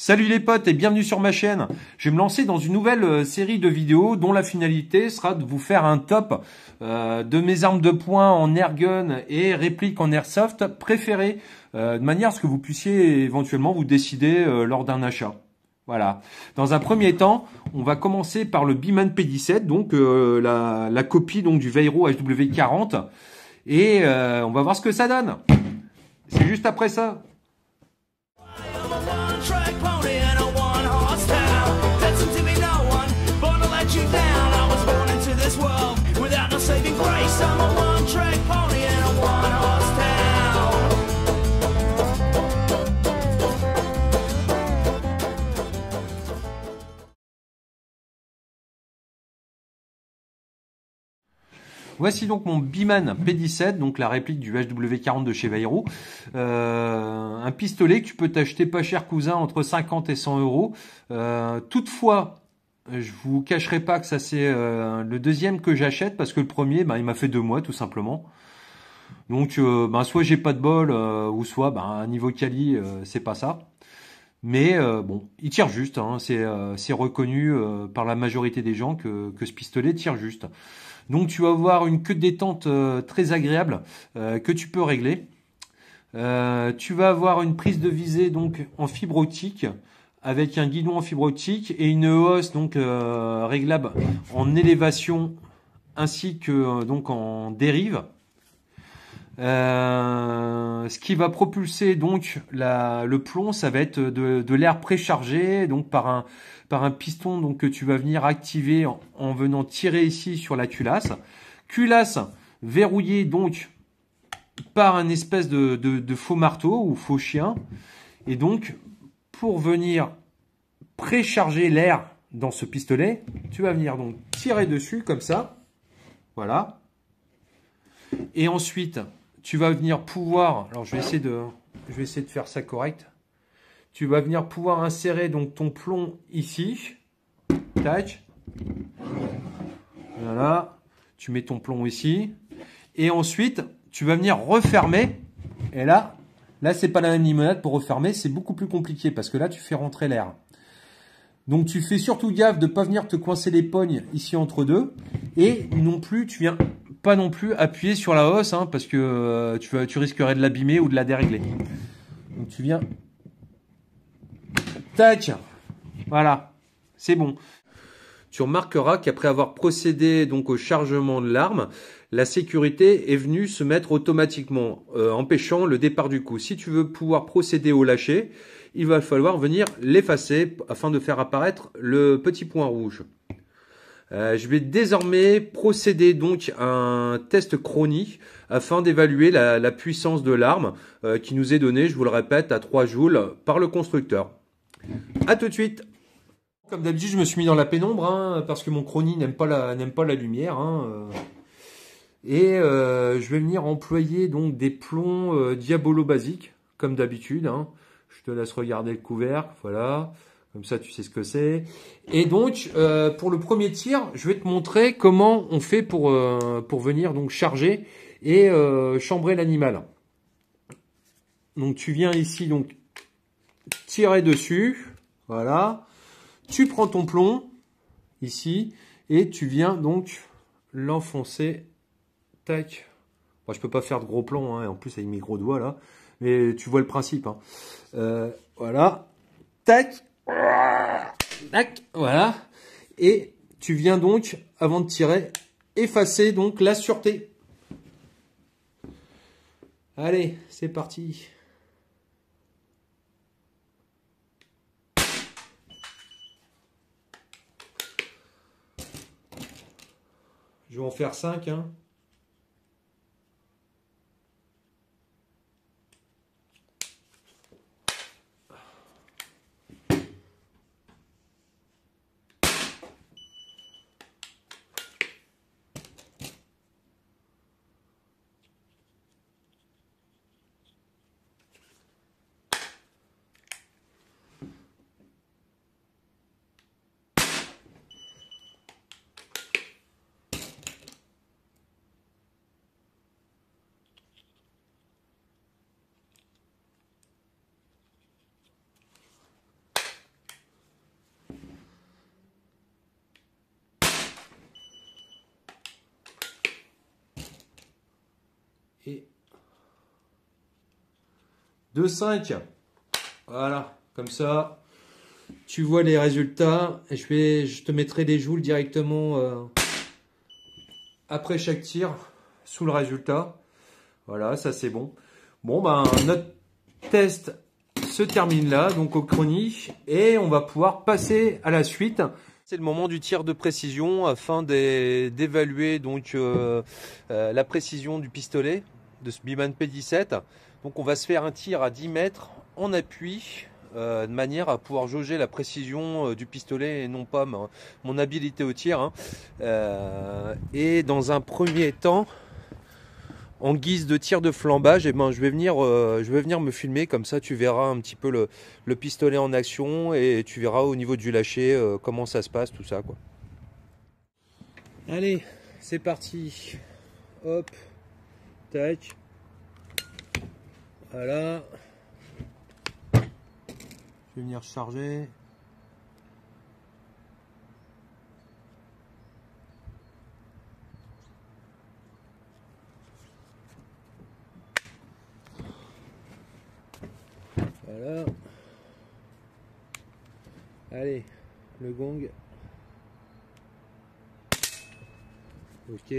Salut les potes et bienvenue sur ma chaîne. Je vais me lancer dans une nouvelle série de vidéos dont la finalité sera de vous faire un top de mes armes de poing en airgun et répliques en airsoft préférées, de manière à ce que vous puissiez éventuellement vous décider lors d'un achat. Voilà. Dans un premier temps, on va commencer par le Beeman P17, donc la copie donc du Vairo HW40, et on va voir ce que ça donne. C'est juste après ça. Voici donc mon Beeman P17, donc la réplique du HW40 de chez Vairo. Un pistolet que tu peux t'acheter pas cher cousin entre 50 et 100 euros. Toutefois, je vous cacherai pas que ça c'est le deuxième que j'achète parce que le premier, il m'a fait 2 mois tout simplement. Donc soit j'ai pas de bol ou soit à niveau quali c'est pas ça. Mais bon, il tire juste, hein, c'est reconnu par la majorité des gens que ce pistolet tire juste. Donc tu vas avoir une queue de détente très agréable que tu peux régler. Tu vas avoir une prise de visée donc en fibre optique avec un guidon en fibre optique et une hausse donc réglable en élévation ainsi que donc en dérive. Ce qui va propulser donc le plomb, ça va être de l'air préchargé donc par un piston donc que tu vas venir activer en venant tirer ici sur la culasse. Culasse verrouillée donc par un espèce de faux marteau ou faux chien. Et donc pour venir précharger l'air dans ce pistolet, tu vas venir donc tirer dessus comme ça. Voilà. Et ensuite tu vas venir pouvoir, alors je vais essayer de faire ça correct. Tu vas venir pouvoir insérer donc ton plomb ici. Tac. Voilà. Tu mets ton plomb ici. Et ensuite, tu vas venir refermer. Et là c'est pas la même limonade pour refermer. C'est beaucoup plus compliqué parce que là, tu fais rentrer l'air. Donc, tu fais surtout gaffe de ne pas venir te coincer les pognes ici entre deux. Et non plus, tu viens pas non plus appuyer sur la hausse hein, parce que tu risquerais de l'abîmer ou de la dérégler. Donc, tu viens... Tac. Voilà. C'est bon. Tu remarqueras qu'après avoir procédé donc au chargement de l'arme, la sécurité est venue se mettre automatiquement, empêchant le départ du coup. Si tu veux pouvoir procéder au lâcher, il va falloir venir l'effacer afin de faire apparaître le petit point rouge. Je vais désormais procéder donc à un test chronique afin d'évaluer la puissance de l'arme qui nous est donnée, je vous le répète, à 3 joules par le constructeur. A tout de suite. Comme d'habitude, je me suis mis dans la pénombre hein, parce que mon chrony n'aime pas la lumière. Hein, et je vais venir employer donc des plombs Diabolo basiques, comme d'habitude. Hein. Je te laisse regarder le couvercle, voilà. Comme ça, tu sais ce que c'est. Et donc, pour le premier tir, je vais te montrer comment on fait pour venir donc charger et chambrer l'animal. Donc, tu viens ici donc tirer dessus, voilà. Tu prends ton plomb, ici, et tu viens donc l'enfoncer. Tac. Moi, je peux pas faire de gros plomb, hein, en plus avec mes gros doigts, là. Mais tu vois le principe. Hein. Voilà. Tac. Tac. Voilà. Et tu viens donc, avant de tirer, effacer donc la sûreté. Allez, c'est parti. Je vais en faire 5. Hein. et 2,5. Voilà, comme ça, tu vois les résultats. Et je te mettrai les joules directement après chaque tir sous le résultat. Voilà, ça c'est bon. Bon, ben notre test se termine là, donc au chrony, et on va pouvoir passer à la suite. C'est le moment du tir de précision afin d'évaluer donc la précision du pistolet de ce Beeman P17. Donc on va se faire un tir à 10 mètres en appui de manière à pouvoir jauger la précision du pistolet et non pas mon habileté au tir. Hein. Et dans un premier temps, en guise de tir de flambage, eh ben, je vais venir me filmer, comme ça tu verras un petit peu le pistolet en action et tu verras au niveau du lâcher comment ça se passe, tout ça quoi. Allez, c'est parti. Hop, tac. Voilà. Je vais venir charger. Voilà. Allez, le gong. Ok.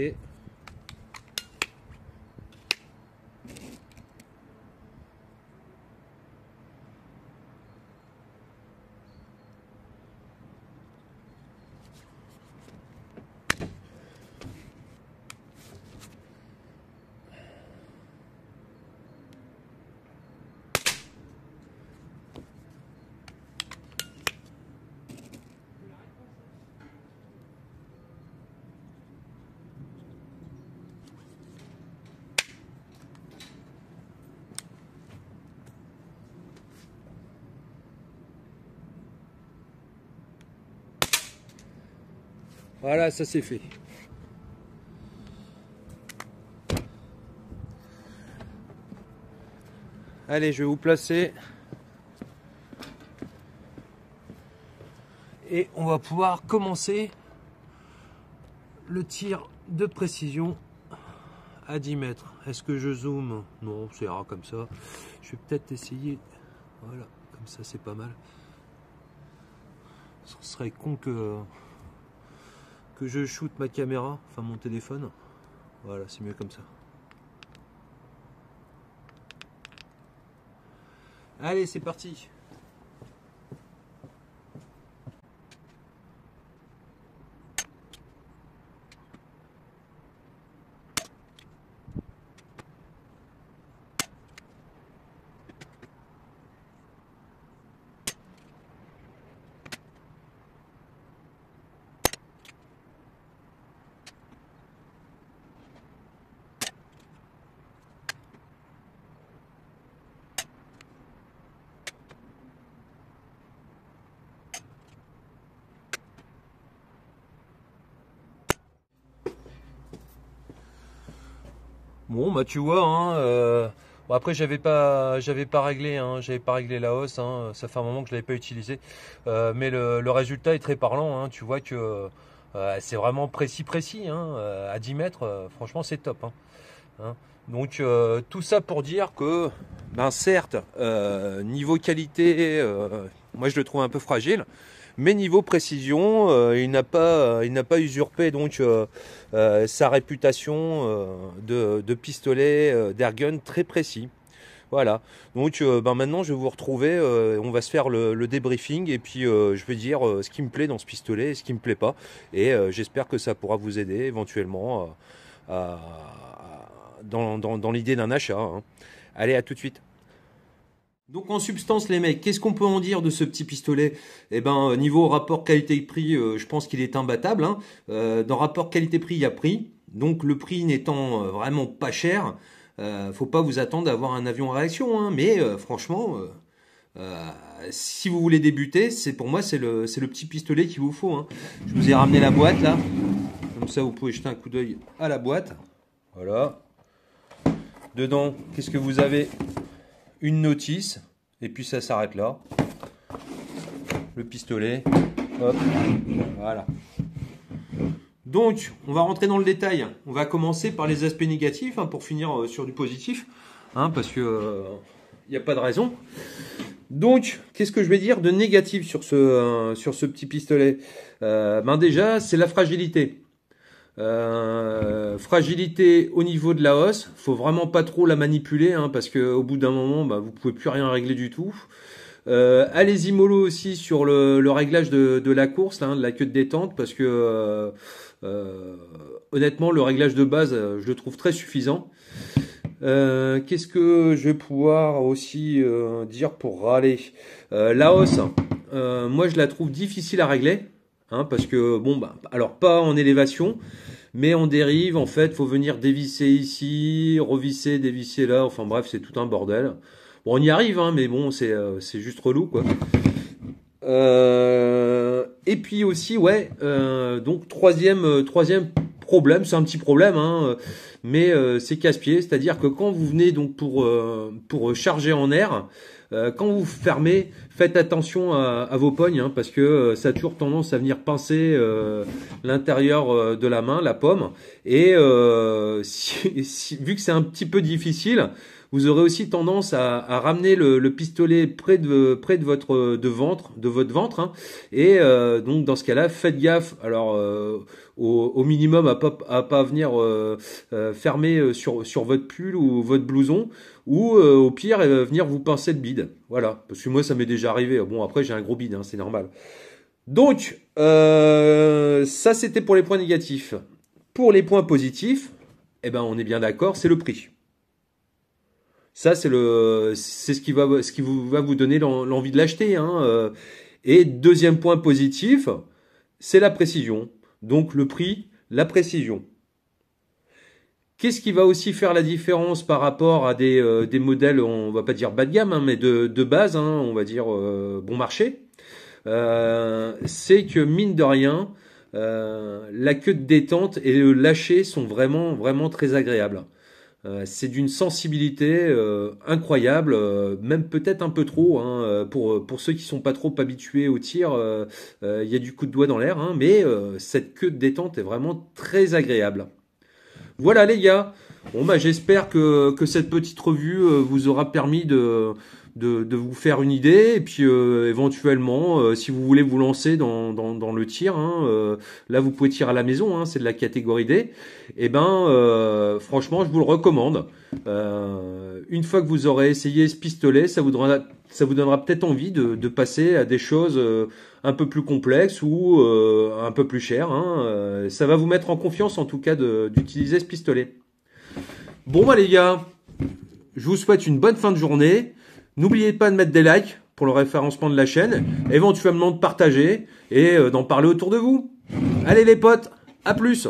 Voilà, ça c'est fait. Allez, je vais vous placer. Et on va pouvoir commencer le tir de précision à 10 mètres. Est-ce que je zoome? Non, c'est rare comme ça. Je vais peut-être essayer. Voilà, comme ça c'est pas mal. Ce serait con que je shoote ma caméra, enfin mon téléphone. Voilà, c'est mieux comme ça. Allez, c'est parti. Bon bah tu vois hein, bon, après j'avais pas réglé j'avais pas réglé la hausse hein, ça fait un moment que je l'avais pas utilisé mais le résultat est très parlant hein, tu vois que c'est vraiment précis hein, à 10 mètres franchement c'est top hein. Donc tout ça pour dire que ben certes niveau qualité moi je le trouve un peu fragile. Mais niveau précision, il n'a pas usurpé donc sa réputation de pistolet d'airgun très précis. Voilà. Donc ben maintenant je vais vous retrouver, on va se faire le débriefing et puis je vais dire ce qui me plaît dans ce pistolet et ce qui me plaît pas. Et j'espère que ça pourra vous aider éventuellement dans l'idée d'un achat. Hein. Allez, à tout de suite. Donc en substance les mecs, qu'est-ce qu'on peut en dire de ce petit pistolet? Eh ben niveau rapport qualité-prix, je pense qu'il est imbattable. Hein. Dans rapport qualité-prix, il y a prix. Donc le prix n'étant vraiment pas cher, faut pas vous attendre à avoir un avion à réaction. Hein. Mais franchement, si vous voulez débuter, pour moi c'est le petit pistolet qu'il vous faut. Hein. Je vous ai ramené la boîte là. Comme ça vous pouvez jeter un coup d'œil à la boîte. Voilà. Dedans, qu'est-ce que vous avez? Une notice, et puis ça s'arrête là. Le pistolet, hop, voilà. Donc, on va rentrer dans le détail. On va commencer par les aspects négatifs hein, pour finir sur du positif, hein, parce que il n'y a pas de raison. Donc, qu'est-ce que je vais dire de négatif sur ce petit pistolet? Déjà, c'est la fragilité. Fragilité au niveau de la hausse. Faut vraiment pas trop la manipuler, hein, parce que au bout d'un moment, vous pouvez plus rien régler du tout. Allez-y mollo aussi sur le réglage de la course, hein, de la queue de détente, parce que honnêtement, le réglage de base, je le trouve très suffisant. Qu'est-ce que je vais pouvoir aussi dire pour râler? La hausse, moi je la trouve difficile à régler, hein, parce que bon, alors pas en élévation, mais en dérive, en fait, faut venir dévisser ici, revisser, dévisser là, enfin bref, c'est tout un bordel. Bon, on y arrive, hein, mais bon, c'est juste relou, quoi. Et puis aussi, ouais, donc troisième problème, c'est un petit problème, hein, mais c'est casse-pied, c'est-à-dire que quand vous venez donc pour charger en air, quand vous fermez, faites attention à vos pognes, hein, parce que ça a toujours tendance à venir pincer l'intérieur de la main, la pomme, et vu que c'est un petit peu difficile, vous aurez aussi tendance à ramener le pistolet près de votre ventre, hein, et donc dans ce cas-là, faites gaffe. Alors au minimum à pas venir fermer sur votre pull ou votre blouson, ou au pire venir vous pincer le bide. Voilà, parce que moi ça m'est déjà arrivé. Bon après j'ai un gros bide, hein, c'est normal. Donc ça c'était pour les points négatifs. Pour les points positifs, eh ben on est bien d'accord, c'est le prix. Ça, c'est ce qui va vous donner l'envie de l'acheter, hein. Et deuxième point positif, c'est la précision. Donc le prix, la précision. Qu'est-ce qui va aussi faire la différence par rapport à des modèles, on va pas dire bas de gamme, hein, mais de base, hein, on va dire bon marché. C'est que mine de rien, la queue de détente et le lâcher sont vraiment, vraiment très agréables. C'est d'une sensibilité incroyable, même peut-être un peu trop, hein, pour ceux qui sont pas trop habitués au tir. Il y a du coup de doigt dans l'air, hein, mais cette queue de détente est vraiment très agréable. Voilà les gars, bon j'espère que cette petite revue vous aura permis de vous faire une idée, et puis éventuellement si vous voulez vous lancer dans le tir, hein, là vous pouvez tirer à la maison, hein, c'est de la catégorie D, et franchement je vous le recommande. Une fois que vous aurez essayé ce pistolet, ça vous donnera peut-être envie de passer à des choses un peu plus complexes ou un peu plus chères, hein. Ça va vous mettre en confiance en tout cas d'utiliser ce pistolet. Bon les gars, je vous souhaite une bonne fin de journée. N'oubliez pas de mettre des likes pour le référencement de la chaîne, éventuellement de partager et d'en parler autour de vous. Allez les potes, à plus!